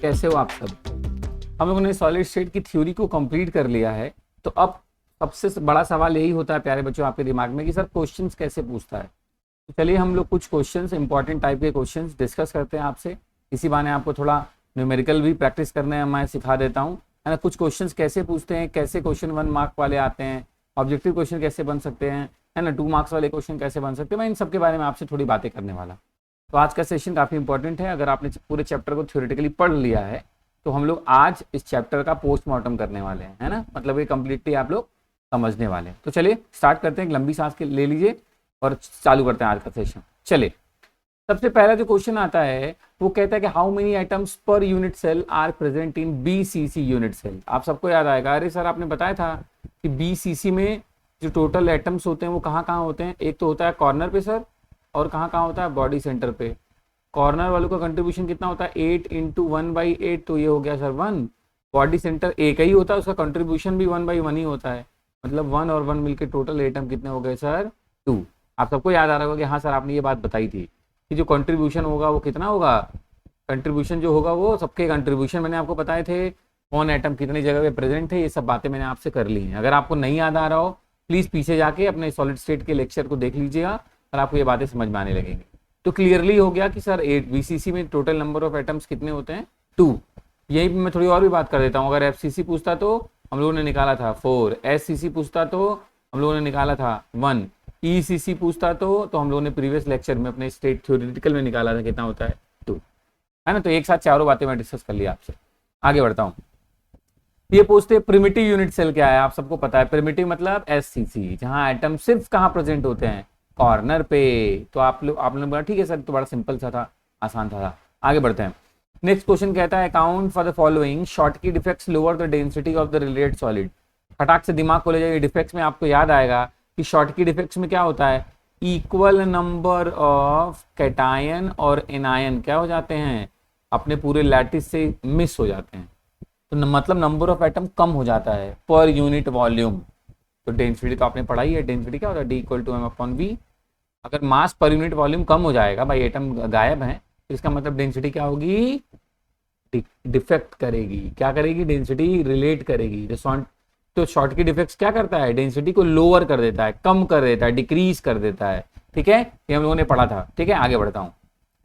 कैसे हो आप सब। हम लोगों ने सॉलिड स्टेट की थ्योरी को कंप्लीट कर लिया है। तो अब सबसे बड़ा सवाल यही होता है प्यारे बच्चों आपके दिमाग में कि सर क्वेश्चंस कैसे पूछता है। तो चलिए हम लोग कुछ क्वेश्चंस, इंपॉर्टेंट टाइप के क्वेश्चंस डिस्कस करते हैं आपसे। इसी बहाने आपको थोड़ा न्यूमेरिकल भी प्रैक्टिस करने है, मैं सिखा देता हूँ, है ना। कुछ क्वेश्चंस कैसे पूछते हैं, कैसे क्वेश्चन 1 मार्क वाले आते हैं, ऑब्जेक्टिव क्वेश्चन कैसे बन सकते हैं, है ना, 2 मार्क्स वाले क्वेश्चन कैसे बन सकते हैं, मैं इन सब के बारे में आपसे थोड़ी बातें करने वाला। तो आज का सेशन काफ़ी इंपॉर्टेंट है। अगर आपने पूरे चैप्टर को थ्योरेटिकली पढ़ लिया है तो हम लोग आज इस चैप्टर का पोस्टमार्टम करने वाले हैं, है ना, मतलब ये कंप्लीटली आप लोग समझने वाले हैं। तो चलिए स्टार्ट करते हैं, एक लंबी सांस ले लीजिए और चालू करते हैं आज का सेशन। चलिए, सबसे पहला जो क्वेश्चन आता है वो कहता है कि how many atoms per unit cell are present in BCC unit cell. आप सबको याद आएगा, अरे सर आपने बताया था कि बीसीसी में जो टोटल एटम्स होते हैं वो कहाँ कहाँ होते हैं। एक तो होता है कॉर्नर पे सर, और कहाँ कहाँ होता है बॉडी सेंटर पे। कॉर्नर वालों का कंट्रीब्यूशन कितना होता है 8 इंटू 1/8, तो ये हो गया सर 1। बॉडी सेंटर एक ही होता है, उसका कंट्रीब्यूशन भी 1/1 ही होता है, मतलब 1 और 1 मिलकर टोटल एटम कितने हो गए सर 2। आप सबको याद आ रहा होगा कि हाँ सर आपने ये बात बताई थी कि जो कंट्रीब्यूशन होगा वो कितना होगा, कंट्रीब्यूशन जो होगा वो सबके कंट्रीब्यूशन मैंने आपको बताए थे, कौन एटम कितनी जगह पे प्रेजेंट थे, ये सब बातें मैंने आपसे कर ली हैं। अगर आपको नहीं याद आ रहा हो प्लीज़ पीछे जाके अपने सॉलिड स्टेट के लेक्चर को देख लीजिएगा और आपको ये बातें समझ में आने लगेंगी। तो क्लियरली हो गया कि सर 8 बीसीसी में टोटल नंबर ऑफ एटम्स कितने होते हैं 2। यही मैं थोड़ी और भी बात कर देता हूँ। अगर एफसीसी पूछता तो हम लोगों ने निकाला था 4, एससीसी पूछता तो हम लोगों ने निकाला था 1, ईसीसी पूछता तो हम लोगों ने प्रीवियस लेक्चर में अपने स्टेट थ्योरेटिकल में निकाला था कितना होता है 2, है ना। तो एक साथ चारों बातें मैं डिस्कस कर लिया आपसे। आगे बढ़ता हूँ। ये पूछते हैं प्रिमिटिव यूनिट सेल क्या है। आप सबको पता है प्रिमिटिव मतलब एससीसी, जहां एटम सिर्फ कहां प्रेजेंट होते हैं कॉर्नर पे। तो आपने बोला ठीक है सर, तो बड़ा सिंपल सा था, आसान था। आगे बढ़ते हैं। नेक्स्ट क्वेश्चन कहता है account for the following Schottky defects lower the density of the related solid. फटाक से दिमाग को ले जाइए, डिफेक्ट्स में आपको याद आएगा कि शॉर्टकी डिफेक्ट्स में क्या होता है, इक्वल नंबर ऑफ कैटायन और एनायन क्या हो जाते हैं, अपने पूरे लैटिस से मिस हो जाते हैं। तो मतलब नंबर ऑफ एटम कम हो जाता है पर यूनिट वॉल्यूम। तो डेंसिटी तो आपने पढ़ाई है, डेंसिटी क्या होता है D = m/v। अगर मास पर यूनिट वॉल्यूम कम हो जाएगा, भाई एटम गायब है, तो इसका मतलब डेंसिटी क्या होगी, डिफेक्ट करेगी। क्या करेगी, डेंसिटी रिलेट करेगी। तो शॉर्टकी डिफेक्ट्स क्या करता है, डेंसिटी को लोअर कर देता है, कम कर देता है, डिक्रीज कर देता है। ठीक है, ये हम लोगों ने पढ़ा था। ठीक है, आगे बढ़ता हूँ,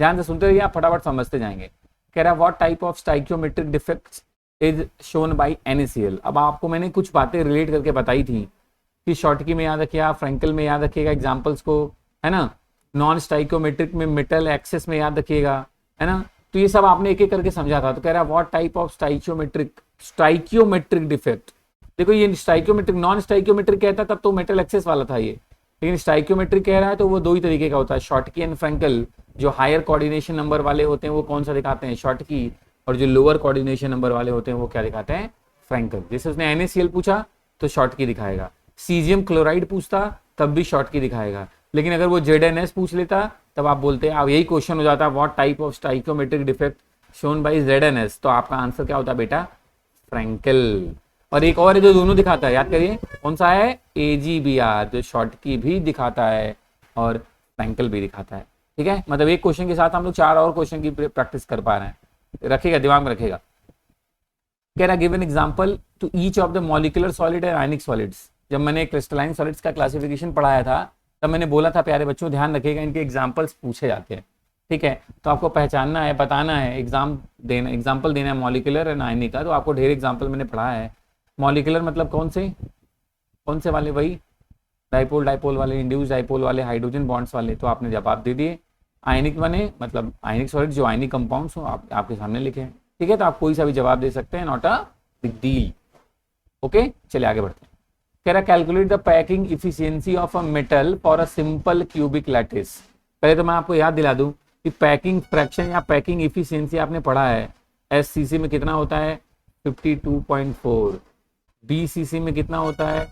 ध्यान से सुनते रहिए, आप फटाफट समझते जाएंगे। कह रहा है what type of stoichiometric defects is shown by NaCl। अब आपको मैंने कुछ बातें रिलेट करके बताई थी कि शॉर्टकी में याद रखिएगा, फ्रैंकल में याद रखिएगा एग्जांपल्स को, है ना, नॉन स्टाइकियोमेट्रिक में मेटल एक्सेस में याद रखिएगा, है ना। तो ये सब आपने एक एक करके समझा था। तो कह रहा है what type of stoichiometric defect. देखो ये स्टाइकियोमेट्रिक, नॉन स्टाइकियोमेट्रिक कहता तब तो मेटल एक्सेस वाला था ये, लेकिन स्टाइकियोमेट्रिक कह रहा है तो वो दो ही तरीके का होता है, शॉर्टकी एंड फ्रैंकल। जो हायर कोऑर्डिनेशन नंबर वाले होते हैं वो कौन सा दिखाते हैं, शॉर्टकी, और जो लोअर कोऑर्डिनेशन नंबर वाले होते हैं वो क्या दिखाते हैं, फ्रैंकल। जैसे उसने NaCl पूछा तो शॉर्टकी दिखाएगा, सीजियम क्लोराइड पूछता तब भी शॉर्टकी दिखाएगा, लेकिन अगर वो ZnS पूछ लेता तब आप बोलते हैं, अब यही क्वेश्चन हो जाता है what type of stoichiometric defect shown by ZnS, तो आपका आंसर क्या होता है बेटा, फ्रैंकल। और एक और है जो दोनों दिखाता है, याद करिए कौन सा है, AgBr, जो शॉर्टकी भी दिखाता है और फ्रैंकल भी दिखाता है। ठीक है, मतलब एक क्वेश्चन के साथ हम लोग 4 और क्वेश्चन की प्रैक्टिस कर पा रहे हैं, रखिएगा दिमाग में रखिएगा। कह रहा give an example to each of the molecular solid and ionic solids. जब मैंने क्रिस्टलाइन सॉलिड्स का क्लासिफिकेशन पढ़ाया था तब मैंने बोला था प्यारे बच्चों ध्यान रखिएगा, इनके एग्जांपल्स पूछे जाते हैं। ठीक है, तो आपको पहचानना है, बताना है, एग्जाम्पल देना है मॉलिक्यूलर एंड आयनिक का। तो आपको ढेर एग्जाम्पल मैंने पढ़ाया है। मॉलिक्यूलर मतलब कौन से वाले, वही डाइपोल डाइपोल वाले, इंड्यूस डाइपोल वाले, हाइड्रोजन बॉन्ड्स वाले, तो आपने जवाब दे दिए। आयनिक बने मतलब आयनिक सॉलिड जो आयनिक कंपाउंड्स हो आपके सामने लिखे हैं। ठीक है, तो आप कोई सा भी जवाब दे सकते हैं, not a big deal. Okay, चलिए आगे बढ़ते हैं। कह रहा calculate the packing efficiency of a metal for a simple cubic lattice. पहले तो मैं आपको याद दिला दूं कि पैकिंग फ्रैक्शन या पैकिंग इफिशियंसी आपने पढ़ा है, SCC में कितना होता है 52.4, BCC में कितना होता है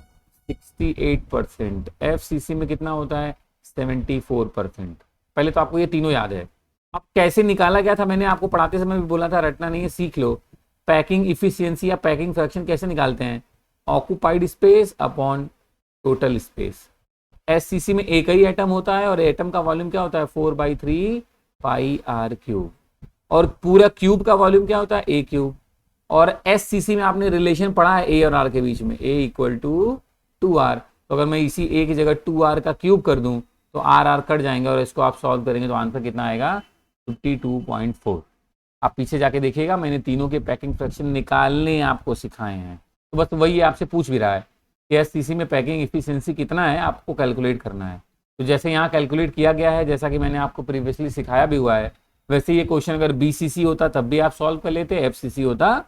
68%, FCC में कितना होता है 74%। पहले तो आपको ये तीनों याद है। अब कैसे निकाला गया था, मैंने आपको पढ़ाते समय भी बोला था, रटना नहीं है, सीख लो। पैकिंग इफिशियंसी या पैकिंग फ्रैक्शन कैसे निकालते हैं, occupied space upon total space. SCC में एक ही एटम होता है और एटम का वॉल्यूम क्या होता है 4/3 πr3। और पूरा क्यूब का वॉल्यूम क्या होता है, ए क्यूब। और एससीसी में आपने रिलेशन पढ़ा है ए और आर के बीच में, ए इक्वल टू 2r। तो अगर मैं इसी ए की जगह 2r का क्यूब कर दूं तो आर आर कट जाएंगे और इसको आप सॉल्व करेंगे तो आंसर कितना आएगा, 52.4। आप पीछे जाके देखिएगा, मैंने तीनों के पैकिंग फ्रैक्शन निकालने आपको सिखाए हैं। तो बस वही आपसे पूछ भी रहा है कि एससीसी में पैकिंग इफिशिएंसी कितना है, आपको कैलकुलेट करना है। तो जैसे यहाँ कैलकुलेट किया गया है, जैसा कि मैंने आपको प्रीवियसली सिखाया भी हुआ है, वैसे ये क्वेश्चन अगर बीसीसी होता तब भी आप सॉल्व कर लेते, एफसीसी होता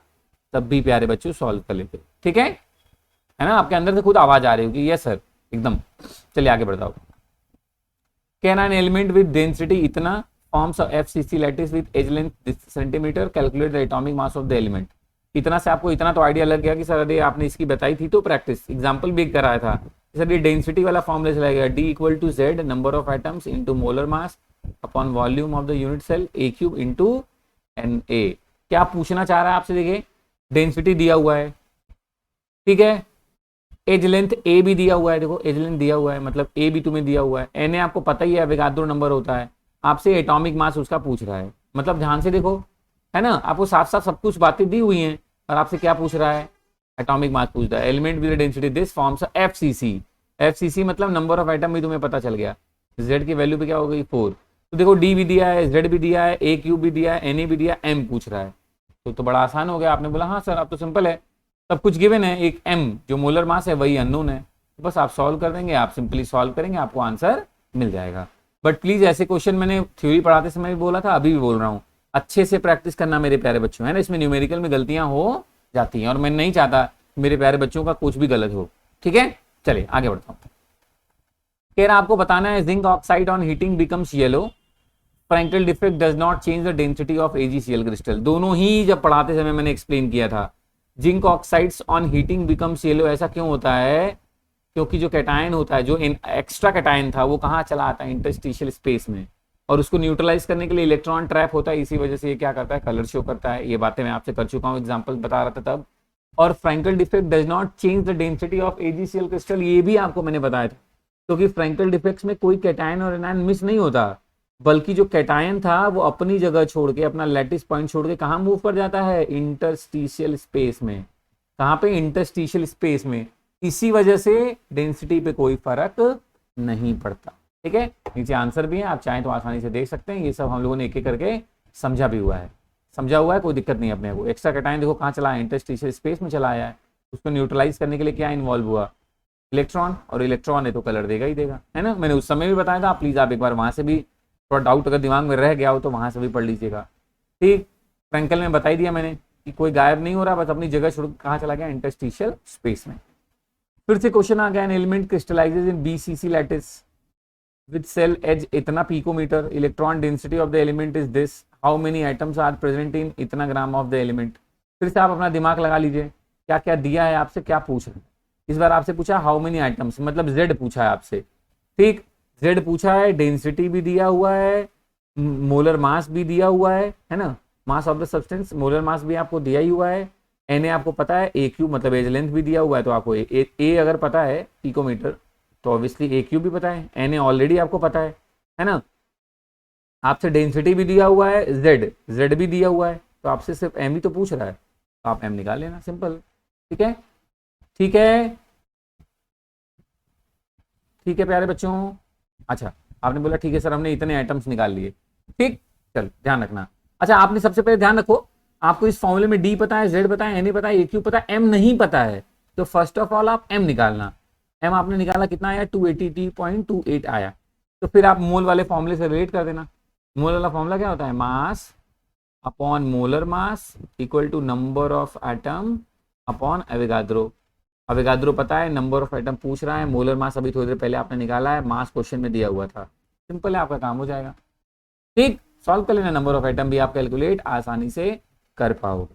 तब भी प्यारे बच्चों सॉल्व कर लेते। ठीक है ना, आपके अंदर से खुद आवाज आ रही होगी यस सर एकदम। चलिए आगे बढ़ाओ। Can an element with density इतना forms of FCC lattice with edge length centimetre, calculate the atomic mass of the element. इतना से आपको इतना तो आइडिया लग गया कि सर अरे आपने इसकी बताई थी तो प्रैक्टिस एग्जांपल भी कराया था। सर ये डेंसिटी वाला फॉर्मूला चला गया, D equal to Z number of atoms into molar mass upon volume of the unit cell A cube into N A. क्या पूछना चाह रहा है आपसे, देखिए डेंसिटी दिया हुआ है, ठीक है, एज लेंथ ए भी दिया हुआ है, देखो एज लेंथ दिया हुआ है मतलब ए भी तुम्हें दिया हुआ है, एन ए आपको पता ही है एवोगाड्रो नंबर होता है, आपसे एटॉमिक मास उसका पूछ रहा है। मतलब ध्यान से देखो है ना, आपको साफ साफ सब कुछ बातें दी हुई हैं और आपसे क्या पूछ रहा है, एटॉमिक मास पूछ रहा है। Element with density this forms FCC, FCC मतलब नंबर ऑफ एटम भी तुम्हें पता चल गया, जेड की वैल्यू पे क्या हो गई 4। तो देखो डी भी दिया है, जेड भी दिया है, ए क्यूब भी दिया है, एन ए भी दिया, एम पूछ रहा है। तो बड़ा आसान हो गया, आपने बोला हाँ सर अब तो सिंपल है, सब कुछ गिवन है, एक एम जो मोलर मास है वही अननोन है, बस आप सॉल्व कर देंगे, आप सिंपली सॉल्व करेंगे आपको आंसर मिल जाएगा। बट प्लीज ऐसे क्वेश्चन मैंने थ्योरी पढ़ाते समय भी बोला था, अभी भी बोल रहा हूँ, अच्छे से प्रैक्टिस करना मेरे प्यारे बच्चों, है ना। इसमें न्यूमेरिकल में गलतियां हो जाती हैं और मैं नहीं चाहता मेरे प्यारे बच्चों का कुछ भी गलत हो, ठीक है। चलिए आगे बढ़ता हूँ। कह रहा आपको बताना है zinc oxide on heating becomes yellow, Frenkel defect does not change the density of AgCl crystal. दोनों ही जब पढ़ाते समय मैंने एक्सप्लेन किया था, zinc oxides on heating becomes yellow, ऐसा क्यों होता है, क्योंकि जो कैटायन होता है, जो एक्स्ट्रा कैटायन था वो कहाँ चला आता है, इंटरस्टिशियल स्पेस में, और उसको न्यूट्रलाइज करने के लिए इलेक्ट्रॉन ट्रैप होता है, इसी वजह से ये क्या करता है, कलर शो करता है। ये बातें मैं आपसे कर चुका हूँ, एग्जांपल बता रहा था तब। और Frenkel defect does not change the density of AgCl crystal, ये भी आपको मैंने बताया था, क्योंकि फ्रैंकल डिफेक्ट्स में कोई कैटायन और एनायन मिस नहीं होता, बल्कि जो कैटायन था वो अपनी जगह छोड़ के, अपना लैटिस पॉइंट छोड़ के कहाँ मूव कर जाता है, इंटरस्टिशियल स्पेस में। कहाँ पे, इंटरस्टिशियल स्पेस में। इसी वजह से डेंसिटी पे कोई फर्क नहीं पड़ता, ठीक है। नीचे आंसर भी है, आप चाहें तो आसानी से देख सकते हैं, ये सब हम लोगों ने एक एक करके समझा भी हुआ है, कोई दिक्कत नहीं अपने को। एक्स्ट्रा कैटायन देखो कहाँ चला है, इंटरस्टिशियल स्पेस में चला आया है, उसको न्यूट्रलाइज करने के लिए क्या इन्वॉल्व हुआ, इलेक्ट्रॉन, और इलेक्ट्रॉन है तो कलर देगा ही देगा, है ना। मैंने उस समय भी बताया था, प्लीज आप एक बार वहां से भी थोड़ा डाउट अगर दिमाग में रह गया हो तो वहां से भी पढ़ लीजिएगा, ठीक। फ्रैंकल में बता ही दिया मैंने कि कोई गायब नहीं हो रहा, बस अपनी जगह छोड़ कहाँ चला गया, इंटरस्टिशियल स्पेस में। फिर से क्वेश्चन आ गया, an element crystallizes in BCC lattice with cell edge इतना picometre, electron density of the element is this, how many atoms are present in इतना ग्राम ऑफ द एलिमेंट। फिर से आप अपना दिमाग लगा लीजिए, क्या क्या दिया है आपसे, क्या पूछ रहे हैं। इस बार आपसे पूछा हाउ मेनी आइटम्स, मतलब जेड पूछा है आपसे, ठीक, जेड पूछा है, डेंसिटी भी दिया हुआ है, मोलर मास भी दिया हुआ है ना, मास of the substance, molar mass भी आपको दिया ही हुआ है, एन ए आपको पता है, ए क्यूब मतलब एज लेंथ भी दिया हुआ है, तो आपको ए अगर पता है पिकोमीटर तो ऑब्वियसली ए क्यूब भी पता है, एन ए ऑलरेडी आपको पता है ना। आपसे डेंसिटी भी दिया हुआ है, जेड भी दिया हुआ है, तो आपसे सिर्फ एम ही तो पूछ रहा है, तो आप एम निकाल लेना, सिंपल, ठीक है, ठीक है, ठीक है प्यारे बच्चों। अच्छा आपने बोला ठीक है सर हमने इतने आइटम्स निकाल लिए, ठीक, चल ध्यान रखना। अच्छा आपने सबसे पहले ध्यान रखो, आपको इस फॉर्मूले में डी पता है, जेड पता है, एन ए पता है, ए क्यू पता है, एम नहीं पता है, तो फर्स्ट ऑफ ऑल आप एम निकालना। एम आपने निकाला कितना आया, 280.28 आया, तो फिर आप मोल वाले फॉर्मूले से रिलेट कर देना। मोल वाला फॉर्मूला क्या होता है, mass upon molar mass equal to number of atom upon Avogadro. Avogadro पता है, नंबर ऑफ एटम पूछ रहा है, मोलर मास अभी थोड़ी देर पहले आपने निकाला है, मास क्वेश्चन में दिया हुआ था, सिंपल है, आपका काम हो जाएगा, ठीक। सॉल्व कर लेना, नंबर ऑफ एटम भी आप कैलकुलेट आसानी से कर पाओगे,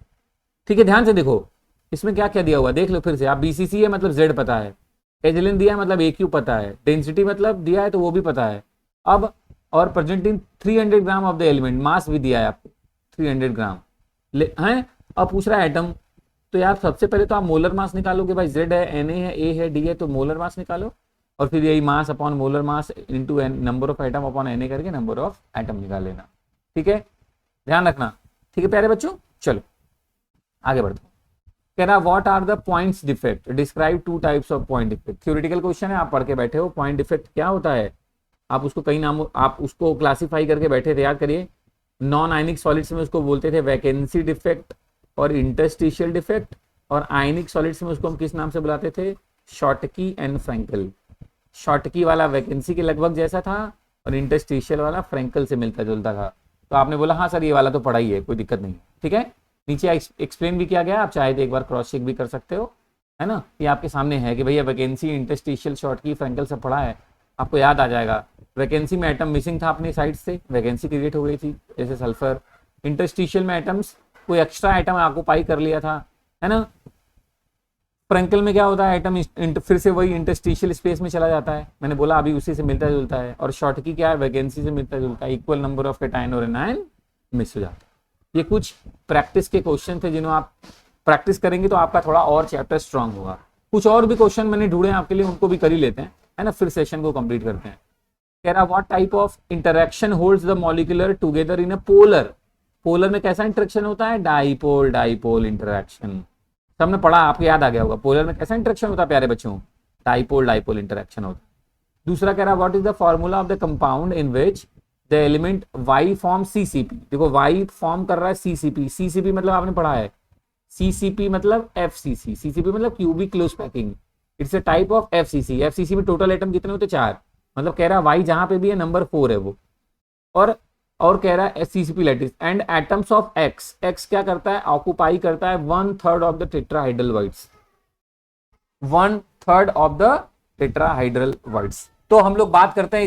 ठीक है। ध्यान से देखो इसमें क्या क्या दिया हुआ देख लो फिर से, आप बीसीसी है मतलब जेड पता है, एजलिन दिया है मतलब ए क्यू पता है, डेंसिटी मतलब दिया है तो वो भी पता है, अब और presenting 300 gram of the element, mass भी दिया है आपको 300 ग्राम है। अब पूछ रहा है एटम, तो यार सबसे पहले तो आप मोलर मास निकालोगे, भाई जेड है, एन ए है, ए है, डी है, तो मोलर मास निकालो, और फिर यही mass upon molar mass into number of atom upon N A करके नंबर ऑफ एटम निकाल लेना, ठीक है। ध्यान रखना, ठीक है प्यारे बच्चों। चलो आगे बढ़ते हैं। कह रहा what are the points defect, describe two types of point defect. Theoretical question है, आप पढ़ के बैठे हो। पॉइंट डिफेक्ट क्या होता है, आप उसको कई नामों, आप उसको क्लासिफाई करके बैठे थे, याद करिए। नॉन आयनिक सॉलिड्स में उसको बोलते थे वैकेंसी डिफेक्ट और इंटरस्टिशियल डिफेक्ट, और आयनिक सॉलिड्स में उसको हम किस नाम से बुलाते थे, शॉर्टकी एंड फ्रैंकल। शॉर्टकी वाला वैकेंसी के लगभग जैसा था और इंटरस्टिशियल वाला फ्रैंकल से मिलता जुलता था। तो आपने बोला हाँ सर ये वाला तो पढ़ा ही है, कोई दिक्कत नहीं, ठीक है। नीचे एक्सप्लेन भी किया गया, आप चाहे तो एक बार क्रॉस चेक भी कर सकते हो, है ना। ये आपके सामने है कि भैया वैकेंसी, इंटरस्टिशियल, शॉर्टकी, फ्रैंकल सब पढ़ा है, आपको याद आ जाएगा। वैकेंसी में एटम मिसिंग था अपनी साइड से, वैकेंसी क्रिएट हो गई थी, जैसे सल्फर। इंटरस्टिशियल में एटम्स, कोई एक्स्ट्रा एटम ऑक्यूपाई कर लिया था, है ना। फ्रैंकल में क्या होता है, एटम फिर से वही इंटरस्टिशियल स्पेस में चला जाता है, मैंने बोला अभी उसी से मिलता जुलता है। और शॉर्टकी क्या है, वैकेंसी से मिलता जुलता है, इक्वल नंबर ऑफ कैटायन और एनायन मिस हो जाता है। ये कुछ प्रैक्टिस के क्वेश्चन थे, जिन्होंने आप प्रैक्टिस करेंगे तो आपका थोड़ा और चैप्टर स्ट्रांग होगा। कुछ और भी क्वेश्चन मैंने ढूंढे आपके लिए, उनको भी कर ही लेते हैं, है ना, फिर सेशन को कंप्लीट करते हैं। कह रहा what type of interaction holds the molecular together in a polar. Polar में कैसा इंटरेक्शन होता है, डाइपोल डाइपोल इंटरेक्शन। सबने पढ़ा, आपको याद आ गया होगा। पोलर में कैसा इंटरेक्शन होता है प्यारे बच्चों, डाइपोल डाइपोल इंटरेक्शन होता है। दूसरा कह रहा what is the formula of the compound in which the element Y form CCP। देखो Y फॉर्म कर रहा है CCP, CCP मतलब आपने पढ़ा है, CCP मतलब FCC, CCP मतलब cubic close packing, it's a type of FCC। FCC में टोटल एटम कितने होते, 4, मतलब कह रहा है Y जहां पे भी है नंबर 4 है वो। और कह रहा है CCP lattice and atoms of X, X क्या करता है, ऑक्यूपाई करता है 1/3 of the tetrahedral words, 1/3 of the tetrahedral words. तो हम लोग बात करते हैं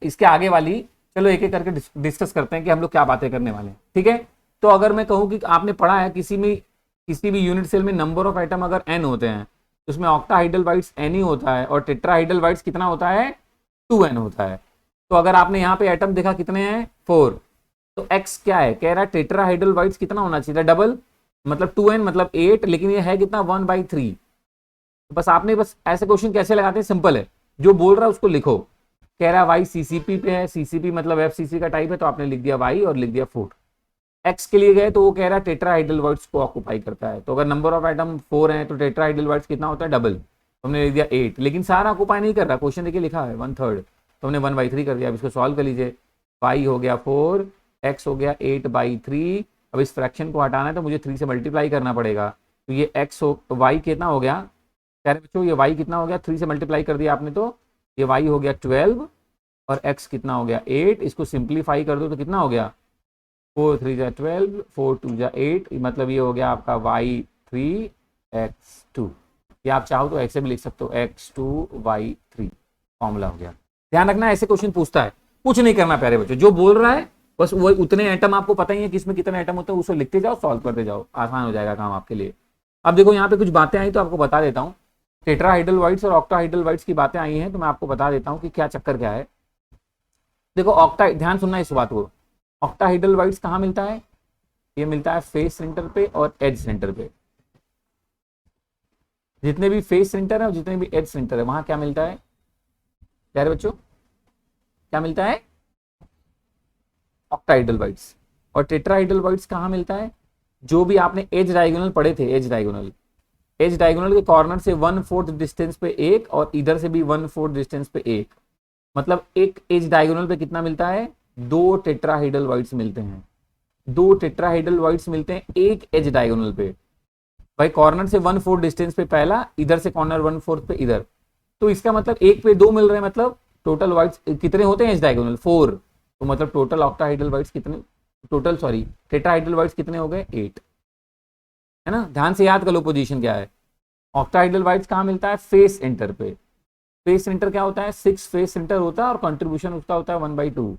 इसके आगे वाली, चलो एक एक करके डिस्कस करते हैं कि हम लोग क्या बातें करने वाले हैं, ठीक है। तो अगर मैं कहूं कि आपने पढ़ा है किसी भी यूनिट सेल में नंबर ऑफ एटम अगर n होते हैं, तो उसमें ऑक्टाहाइड्रल बाइट्स n ही होता है, और टेट्राहाइड्रल बाइट्स कितना होता है, 2n होता है। तो अगर आपने यहाँ पे एटम देखा कितने हैं, 4, तो x क्या है, कह रहा है टेट्राहाइड्रल बाइट्स कितना होना चाहिए, डबल, मतलब 2n मतलब 8, लेकिन ये है कितना, 1/3। बस आपने बस ऐसे क्वेश्चन कैसे लगाते हैं, सिंपल है, जो बोल रहा है उसको लिखो। कह रहा है Y CCP पे है, CCP मतलब FCC का टाइप है, तो आपने लिख दिया Y और लिख दिया 4। X के लिए गए तो वो कह रहा है टेट्राहाइड्रल वर्ड्स को ऑक्यूपाई करता है, तो अगर नंबर ऑफ एटम 4 है तो टेट्राहाइड्रल वर्ड्स कितना होता है, डबल, तो हमने लिख दिया 8। लेकिन सारा ऑक्यूपाई नहीं कर रहा, क्वेश्चन देखिए लिखा है 1/3, तो हमने 1/3 कर दिया। अब इसको सॉल्व कर लीजिए, Y हो गया 4, X हो गया 8/3। अब इस फ्रैक्शन को हटाना है तो मुझे 3 से मल्टीप्लाई करना पड़ेगा, तो ये Y कितना हो गया, कह रहे बच्चों ये Y कितना हो गया, 3 से मल्टीप्लाई कर दिया आपने, तो ये Y हो गया 12 और X कितना हो गया 8। इसको सिंप्लीफाई कर दो तो कितना हो गया, 4 3 जा 12, 4 2 जा 8, मतलब ये हो गया आपका Y3 X2। या आप चाहो तो ऐसे भी लिख सकते हो, X2 Y3 फॉर्मूला हो गया। ध्यान रखना ऐसे क्वेश्चन पूछता है, कुछ नहीं करना प्यारे बच्चों, जो बोल रहा है बस वो उतने एटम, आपको पता ही है किसमें कितने एटम होते हैं, उसको लिखते जाओ, सॉल्व करते जाओ, आसान हो जाएगा काम आपके लिए। अब देखो यहाँ पे कुछ बातें आई तो आपको बता देता हूँ। टेट्राहाइड्रल वाइट्स और ऑक्टाहाइड्रल वाइट्स की बातें आई हैं, तो मैं आपको बता देता हूँ कि क्या चक्कर क्या है। देखो ध्यान सुनना इस बात को, ऑक्टाहाइड्रल वाइट्स कहाँ मिलता है, ये मिलता है फेस सेंटर पे और एज सेंटर पे। जितने भी फेस सेंटर है और जितने भी एज सेंटर है वहां क्या मिलता है प्यारे बच्चों, क्या मिलता है, ऑक्टाहाइड्रल वाइट्स। और टेट्राहाइड्रल वाइट्स कहाँ मिलता है, जो भी आपने एज डायगोनल पढ़े थे, एज डायगोनल के कॉर्नर से 1/4 डिस्टेंस पे एक, और इधर से भी 1/4 डिस्टेंस पे एक, मतलब एक एज डायगोनल पे कितना मिलता है, 2 टेट्राहाइड्रल वाइट्स मिलते हैं, 2 टेट्राहाइड्रल वाइट्स मिलते हैं एक एज डायगोनल पे। भाई कॉर्नर से 1/4 डिस्टेंस पे पहला, इधर से कॉर्नर 1/4 पे इधर, तो इसका मतलब एक पे 2 मिल रहे हैं, मतलब टोटल वाइट्स कितने होते हैं एज डायगोनल, 4। तो मतलब टोटल ऑक्टाहाइड्रल वाइट्स कितने, टेट्राहाइड्रल वाइट्स कितने हो गए, 8, है ना। ध्यान से याद कर लो पोजीशन क्या है। ऑक्टाहाइड्रल वाइट्स कहाँ मिलता है, फेस सेंटर पे। फेस सेंटर क्या होता है, 6 फेस सेंटर होता है और कंट्रीब्यूशन उसका होता है 1/2।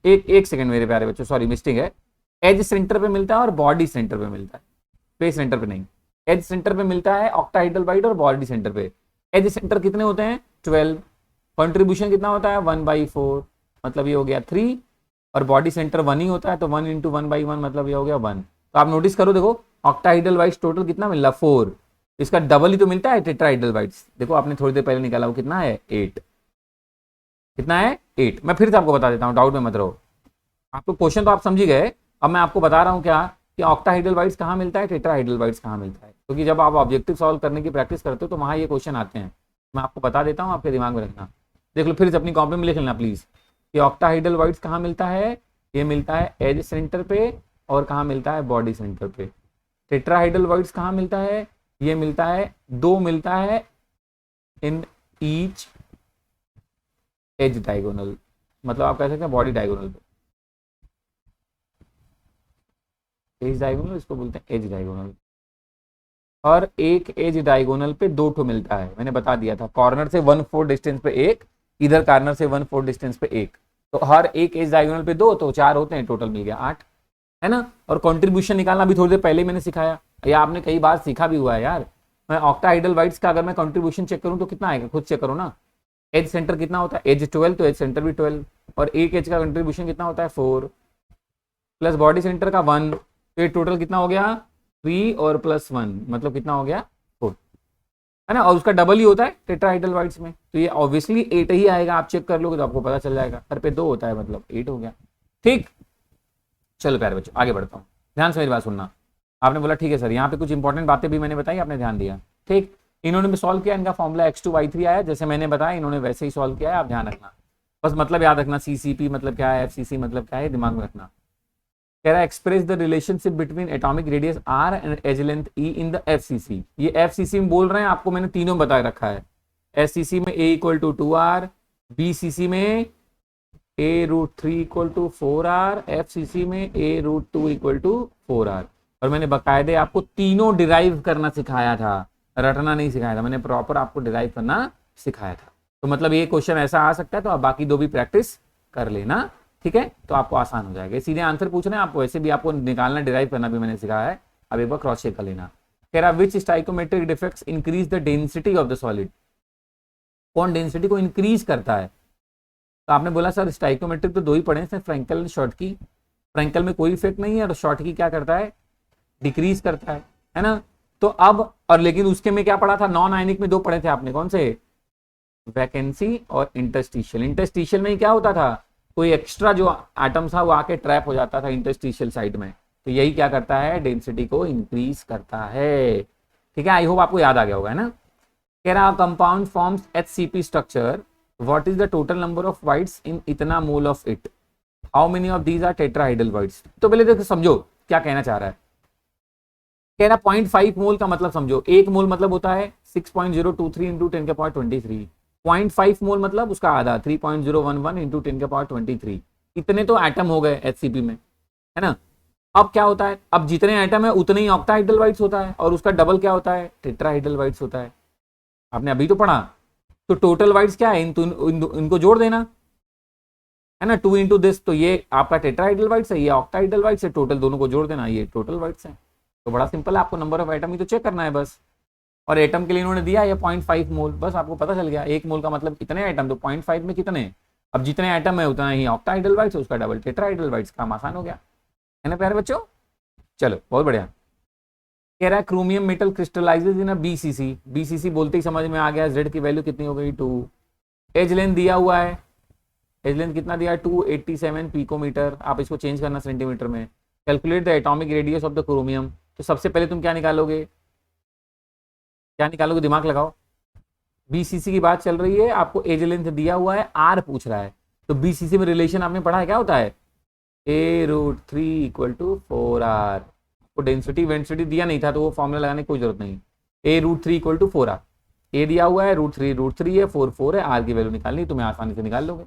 एक सेकंड मेरे प्यारे बच्चों, सॉरी मिस्टेक है, एज सेंटर पे मिलता है और बॉडी सेंटर पे मिलता है, फेस सेंटर पे नहीं। एज सेंटर पे मिलता है ऑक्टाहाइड्रल वाइट और बॉडी सेंटर पे। एज सेंटर कितने होते हैं, 12, कंट्रीब्यूशन कितना होता है 1/4, मतलब ये हो गया 3, और बॉडी सेंटर 1 ही होता है, तो 1 × 1/1 मतलब ये हो गया 1। तो आप नोटिस करो, देखो ऑक्टाहाइड्रल वाइट्स टोटल कितना मिल रहा, 4, इसका डबल ही तो मिलता है टेट्राहाइड्रल वाइट्स। देखो आपने थोड़ी देर पहले निकाला, वो कितना है, 8। कितना है 8। मैं फिर से आपको बता देता हूँ, डाउट में मत रहो। आपको क्वेश्चन तो आप समझ ही गए, अब मैं आपको बता रहा हूँ क्या कि ऑक्टाहाइड्रल बाइट्स कहाँ मिलता है, टेट्राहाइड्रल बाइट्स कहाँ मिलता है। क्योंकि जब आप ऑब्जेक्टिव सॉल्व करने की प्रैक्टिस करते हो तो वहाँ ये क्वेश्चन आते हैं, मैं आपको बता देता हूँ, आपके दिमाग में रखना। देख लो फिर से अपनी कॉपी में लिख लेना प्लीज कि ऑक्टाहाइड्रल बाइट्स कहाँ मिलता है, ये मिलता है एज सेंटर पे और कहाँ मिलता है बॉडी सेंटर पे। टेट्राहाइड्रल बाइट्स कहाँ मिलता है, ये मिलता है 2 मिलता है इन ईच एज डायगोनल, मतलब आप कह सकते हैं बॉडी डायगोनल पे। एज डायगोनल इसको बोलते हैं एज डायगोनल। और एक एज डायगोनल पे 2 ठो मिलता है, मैंने बता दिया था, कॉर्नर से 1/4 डिस्टेंस पे एक, इधर कॉर्नर से 1/4 डिस्टेंस पे एक, तो हर एक एज डायगोनल पे 2, तो 4 होते हैं, टोटल मिल गया 8, है ना। और कंट्रीब्यूशन निकालना भी थोड़ी देर पहले मैंने सिखाया, या आपने कई बार सीखा भी हुआ है यार। मैं ऑक्टाहाइड्रल बाइट्स का अगर मैं कंट्रीब्यूशन चेक करूं तो कितना आएगा, खुद चेक करो ना। एज सेंटर कितना होता है, एज 12, तो एज सेंटर भी 12, और एक एज का कंट्रीब्यूशन कितना होता है 4, प्लस बॉडी सेंटर का 1, तो ये टोटल कितना हो गया 3 और प्लस 1, मतलब कितना हो गया 4, है ना। और उसका डबल ही होता है टेट्राहाइड्रल बाइट्स में, तो ये ऑब्वियसली 8 ही आएगा, आप चेक कर लोगे तो आपको पता चल जाएगा, हर पे 2 होता है मतलब 8 हो गया। ठीक, चलो प्यारे बच्चों आगे बढ़ता हूँ, ध्यान से मेरी बात सुनना। आपने बोला ठीक है सर, यहाँ पे कुछ इंपॉर्टेंट बातें भी मैंने बताई, आपने ध्यान दिया, ठीक। इन्होंने भी सॉल्व किया, इनका फॉर्मूला x2y3 आया, जैसे मैंने बताया इन्होंने वैसे ही सॉल्व किया है, आप ध्यान रखना। बस मतलब याद रखना, CCP मतलब क्या है, FCC मतलब क्या है, दिमाग में रखना। कह रहा है express the relationship between atomic radius r and edge length e in the FCC। ये FCC में बोल रहे हैं, आपको मैंने तीनों बता रखा है। SCC में a = 2r, BCC में a√3 = 4r, FCC में a√2 = 4r। और मैंने बकायदे आपको तीनों डिराइव करना सिखाया था, रटना नहीं सिखाया था, मैंने प्रॉपर आपको डिराइव करना सिखाया था। तो मतलब ये क्वेश्चन ऐसा आ सकता है, तो आप बाकी 2 भी प्रैक्टिस कर लेना, ठीक है, तो आपको आसान हो जाएगा। सीधे आंसर पूछ रहे हैं आपको, ऐसे भी आपको निकालना डिराइव करना भी मैंने सिखाया है, अब एक बार क्रॉस चेक कर लेना। कह रहा which stoichiometric defects increase the density of the solid, कौन डेंसिटी को इंक्रीज करता है। तो आपने बोला सर स्टाइकोमेट्रिक तो 2 ही पढ़े हैं, फ्रैंकल और शॉर्टकी। फ्रैंकल में कोई इफेक्ट नहीं है, और शॉर्टकी क्या करता है, डिक्रीज करता है ना। तो अब और लेकिन उसके में क्या पढ़ा था, नॉन आयनिक में 2 पढ़े थे आपने, कौन से, वैकेंसी और इंटरस्टिशियल। इंटरस्टिशियल में क्या होता था, कोई एक्स्ट्रा जो एटम था वो आके ट्रैप हो जाता था इंटरस्टिशियल साइड में, तो यही क्या करता है, डेंसिटी को इंक्रीज करता है, ठीक है। आई होप आपको याद आ गया होगा, है ना। कह रहा compound forms HCP structure, what is the total number of voids in इतना mole of it, how many of these are tetrahedral voids. तो पहले देखो समझो क्या कहना चाह रहा है। कह रहा 0.5 मोल का मतलब समझो, 1 मोल मतलब होता है 6.023 इंटू 10⁻23, 0.5 मोल मतलब उसका आधा 3.011 इंटू 10⁻23। इतने तो एटम हो गए HCP में, है ना। अब क्या होता है, अब जितने एटम है उतने ही ऑक्टाहाइड्रल बाइट्स होता है, और उसका डबल क्या होता है, टेट्राहाइड्रल बाइट्स होता है। आपने अभी तो पढ़ा, तो टोटल बाइट्स क्या है, इनको जोड़ देना, है ना, 2 इंटू दिस, तो ये आपका टेट्राहाइड्रल बाइट्स है, ये ऑक्टाहाइड्रल बाइट्स है, टोटल दोनों को जोड़ देना, ये टोटल बाइट्स है। तो बड़ा सिंपल है, आपको नंबर ऑफ एटम ही तो चेक करना है बस, और एटम के लिए इन्होंने दिया ये 0.5 मोल, बस आपको पता चल गया 1 मोल का मतलब कितने एटम, तो 0.5 में कितने, अब जितने एटम है उतना ही ऑक्टाहाइड्रल बाइट्स, उसका डबल टेट्राहाइड्रल बाइट्स, काम आसान हो गया, है ना प्यारे बच्चों। चलो बहुत बढ़िया। कह रहा है क्रोमियम मेटल क्रिस्टलाइजेज इन BCC, BCC बोलते ही समझ में आ गया, Z की वैल्यू कितनी हो गई 2, एज लेंथ दिया हुआ है, एज लेंथ कितना दिया है 287 पिकोमीटर, आप इसको चेंज करना सेंटीमीटर में। Calculate the atomic radius of the chromium, तो सबसे पहले तुम क्या निकालोगे, क्या निकालोगे, दिमाग लगाओ। BCC की बात चल रही है, आपको एज लेंथ दिया हुआ है, R पूछ रहा है, तो BCC में रिलेशन आपने पढ़ा है, क्या होता है, a√3 = 4r। को डेंसिटी वेंसिटी दिया नहीं था तो वो फॉर्मूला लगाने की कोई जरूरत नहीं, a√3 = 4r, ए दिया हुआ है, √3 है, 4 है, R की वैल्यू निकालनी, तुम्हें आसानी से निकाल लोगे,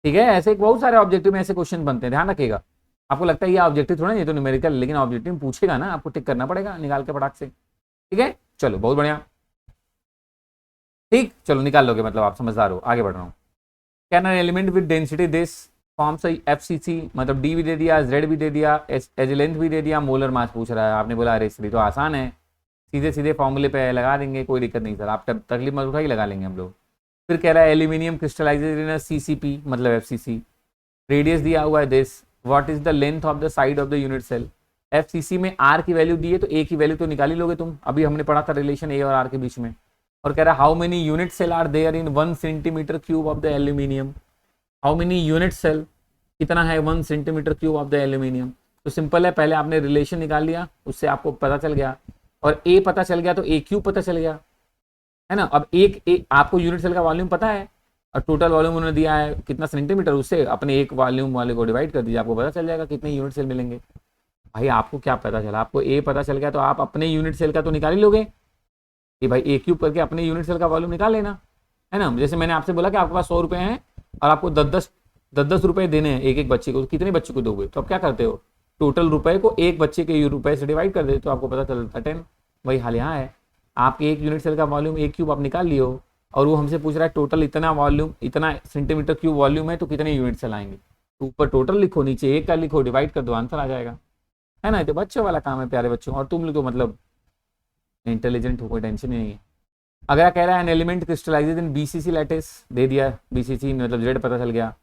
ठीक है। ऐसे बहुत सारे ऑब्जेक्टिव में ऐसे क्वेश्चन बनते हैं, ध्यान रखिएगा। आपको लगता है ये ऑब्जेक्टिव थोड़ा, ये तो न्यूमेरिकल, लेकिन ऑब्जेक्टिव पूछेगा ना, आपको टिक करना पड़ेगा निकाल के फटाक से, ठीक है। चलो बहुत बढ़िया, ठीक, चलो निकाल लोगे, मतलब आप समझदार हो, आगे बढ़ रहा हूँ। Can an element with density this forms FCC, मतलब D भी दे दिया, Z भी दे दिया, एज लेंथ भी दे दिया, मोलर मास पूछ रहा है। आपने बोला अरे सर तो आसान है, सीधे सीधे फॉर्मूले पे लगा देंगे, कोई दिक्कत नहीं सर, आप तकलीफ मत उठाइए, लगा लेंगे हम लोग। फिर कह रहा है एल्यूमिनियम क्रिस्टलाइजेज इन CCP, मतलब FCC, रेडियस दिया हुआ है this, what is the length of the side of the unit cell. FCC में R की वैल्यू दी है, तो A की वैल्यू तो निकाल ही लोगे तुम, अभी हमने पढ़ा था रिलेशन A और R के बीच में, और कह रहा है how many unit cell are there in 1 centimetre cube of the aluminium. How many unit cell कितना है 1 centimetre cube of the aluminium. तो सिंपल है, पहले आपने रिलेशन निकाल लिया, उससे आपको पता चल गया, और ए पता चल गया तो ए क्यूब पता चल गया, है ना। अब आपको यूनिट सेल का वॉल्यूम पता है और टोटल वॉल्यूम उन्होंने दिया है कितना सेंटीमीटर, उससे अपने एक वॉल्यूम वाले को डिवाइड कर दीजिए, आपको पता चल जाएगा कितने यूनिट सेल मिलेंगे। भाई आपको क्या पता चला, आपको ए पता चल गया तो आप अपने यूनिट सेल का तो निकाल ही लोगे कि भाई ए क्यूब करके अपने यूनिट सेल का वॉल्यूम निकाल लेना, है ना। जैसे मैंने आपसे बोला कि आपके पास 100 रुपए हैं और आपको 10 रुपए देने हैं एक एक बच्चे को, तो कितने बच्चे को दोगे, तो आप क्या करते हो, टोटल रुपए को एक बच्चे के रुपए से डिवाइड कर देते, तो आपको पता चलता 10। वही हाल यहाँ है, आपके एक यूनिट सेल का वॉल्यूम एक क्यूब आप निकाल लियो और वो हमसे पूछ रहा है टोटल इतना वॉल्यूम, इतना सेंटीमीटर क्यूब वॉल्यूम है, तो कितने यूनिट सेल आएंगे। तो ऊपर टोटल लिखो, नीचे एक का लिखो, डिवाइड कर दो, आंसर आ जाएगा, है ना। तो बच्चों वाला काम है प्यारे बच्चों, और तुम लोग तो मतलब इंटेलिजेंट हो, कोई टेंशन ही नहीं है। अगर कह रहा है an element crystallizes in BCC lattice, दे दिया बीसीसी मतलब जेड पता चल गया,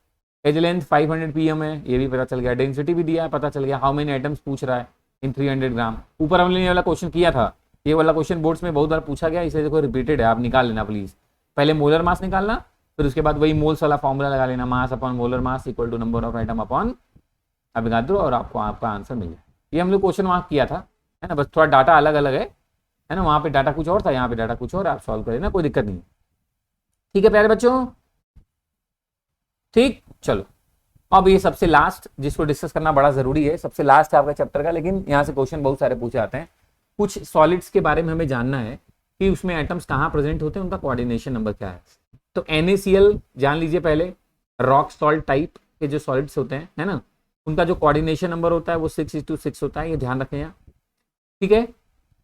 एज लेंथ 500 pm है, ये भी पता चल गया, डेंसिटी भी दिया है पता चल गया, हाउ मेनी एटम्स पूछ रहा है इन 300 ग्राम। ऊपर हमने ये वाला क्वेश्चन किया था, ये वाला क्वेश्चन बोर्ड्स में बहुत बार पूछा गया, इसलिए देखो रिपीटेड है, आप निकाल लेना प्लीज। पहले मोलर मास निकालना, फिर उसके बाद वही मोल्स वाला फॉर्मूला लगा लेना, mass upon molar mass equal to number of atom upon Avogadro, और आपको आपका आंसर मिल जाए। ये हम लोग क्वेश्चन वहाँ किया था, है ना, बस थोड़ा डाटा अलग अलग है ना, वहाँ पे डाटा कुछ और था, यहाँ पे डाटा कुछ और, आप सॉल्व करें ना, कोई दिक्कत नहीं। ठीक है प्यारे बच्चों, ठीक, चलो अब ये सबसे लास्ट जिसको डिस्कस करना बड़ा जरूरी है, सबसे लास्ट है आपका चैप्टर का, लेकिन यहाँ से क्वेश्चन बहुत सारे पूछे आते हैं। कुछ सॉलिड्स के बारे में हमें जानना है कि उसमें एटम्स कहाँ प्रेजेंट होते हैं, उनका कोऑर्डिनेशन नंबर क्या है। तो NaCl जान लीजिए पहले, रॉक सॉल्ट टाइप के जो सॉलिड्स होते हैं, है ना, उनका जो कोऑर्डिनेशन नंबर होता है वो 6:6 होता है, ये ध्यान रखें यहाँ, ठीक है।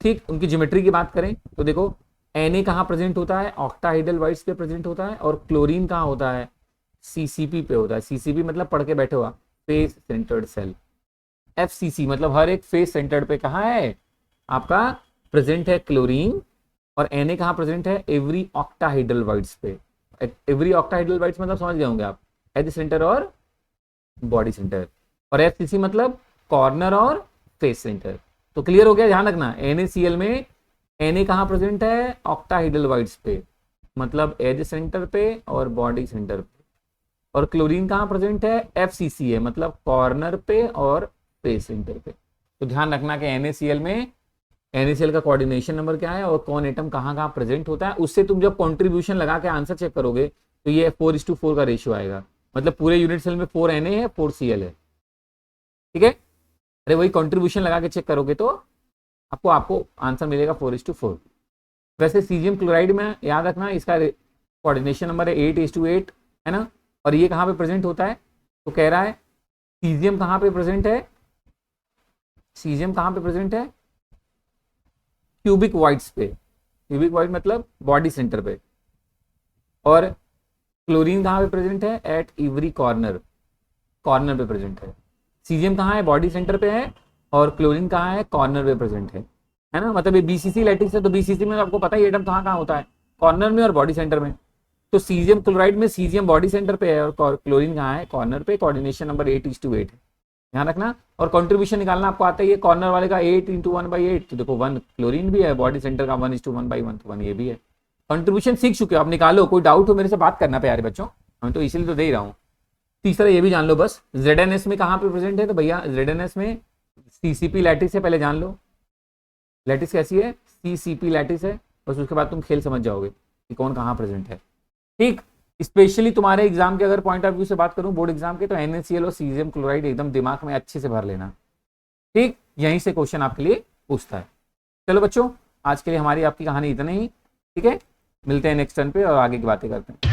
ठीक, उनकी ज्योमेट्री की बात करें तो देखो Na कहाँ प्रेजेंट होता है, ऑक्टाहाइड्रल वाइड्स पे प्रेजेंट होता है, और क्लोरीन कहाँ होता है, CCP पे होता है। CCP मतलब पढ़ के बैठे हुआ, फेस सेंटर्ड सेल। FCC मतलब हर एक फेस सेंटर्ड पे कहाँ है आपका प्रेजेंट है क्लोरीन, और Na कहाँ प्रेजेंट है, एवरी ऑक्टाहाइड्रल वाइड्स पे। एवरी ऑक्टाहाइड्रल वाइड्स मतलब समझ गए होंगे आप, एज सेंटर और बॉडी सेंटर, और FCC मतलब कॉर्नर और फेस सेंटर। तो क्लियर हो गया, ध्यान रखना, NaCl में Na कहाँ प्रेजेंट है, ऑक्टाहाइड्रल वाइड्स पे मतलब एज सेंटर पे और बॉडी सेंटर पे, और क्लोरीन कहाँ प्रेजेंट है, FCC है मतलब कॉर्नर पे और फेस सेंटर पे। तो ध्यान रखना कि NaCl में NaCl का कोऑर्डिनेशन नंबर क्या है और कौन एटम कहाँ कहाँ प्रेजेंट होता है, उससे तुम जब कॉन्ट्रीब्यूशन लगा के आंसर चेक करोगे तो ये 4:4 का रेशियो आएगा, मतलब पूरे यूनिट सेल में 4 Na है 4 Cl है, ठीक है। अरे वही कॉन्ट्रीब्यूशन लगा के चेक करोगे तो आपको आंसर मिलेगा 4:4। वैसे सीजियम क्लोराइड में याद रखना इसका कोऑर्डिनेशन नंबर है 8:8, है ना। और ये कहाँ पे प्रेजेंट होता है, तो कह रहा है सीजियम कहाँ पे प्रेजेंट है, सीजियम कहाँ पे प्रेजेंट है, क्यूबिक वाइड्स पे, क्यूबिक वाइड मतलब बॉडी सेंटर पे, और क्लोरीन कहाँ पे प्रेजेंट है, एट एवरी कॉर्नर, कॉर्नर पे प्रेजेंट है। सीजियम कहाँ है, बॉडी सेंटर पे है, और क्लोरीन कहाँ है, कॉर्नर पे प्रेजेंट है ना। मतलब ये BCC लैटिस है, तो BCC में आपको पता ही एटम कहाँ कहाँ होता है, कॉर्नर में और बॉडी सेंटर में। तो सीजियम क्लोराइड में सीजियम बॉडी सेंटर पे है और क्लोरीन कहाँ है, कॉर्नर पे, कोऑर्डिनेशन नंबर 8:8 है, ध्यान रखना। और कंट्रीब्यूशन निकालना आपको आता है, ये कॉर्नर वाले का 8 × 1/8, तो देखो 1 क्लोरीन भी है, बॉडी सेंटर का 1:1/1, तो 1 ये भी है। कंट्रीब्यूशन सीख चुके हो आप, निकालो, कोई डाउट हो मेरे से बात करना प्यारे बच्चों, मैं तो इसीलिए तो दे ही रहा हूँ। तीसरा ये भी जान लो बस, ZnS में कहाँ पे प्रेजेंट है, तो भैया ZnS में CCP लैटिस है, पहले जान लो लैटिस कैसी है, CCP लैटिस है, बस उसके बाद तुम खेल समझ जाओगे कि कौन कहाँ प्रेजेंट है, ठीक। स्पेशली तुम्हारे एग्जाम के अगर पॉइंट ऑफ व्यू से बात करूं बोर्ड एग्जाम के, तो NaCl और सीजियम क्लोराइड एकदम दिमाग में अच्छे से भर लेना, ठीक, यहीं से क्वेश्चन आपके लिए पूछता है। चलो बच्चों, आज के लिए हमारी आपकी कहानी इतना ही, ठीक है, मिलते हैं नेक्स्ट टर्न पे और आगे की बातें करते हैं।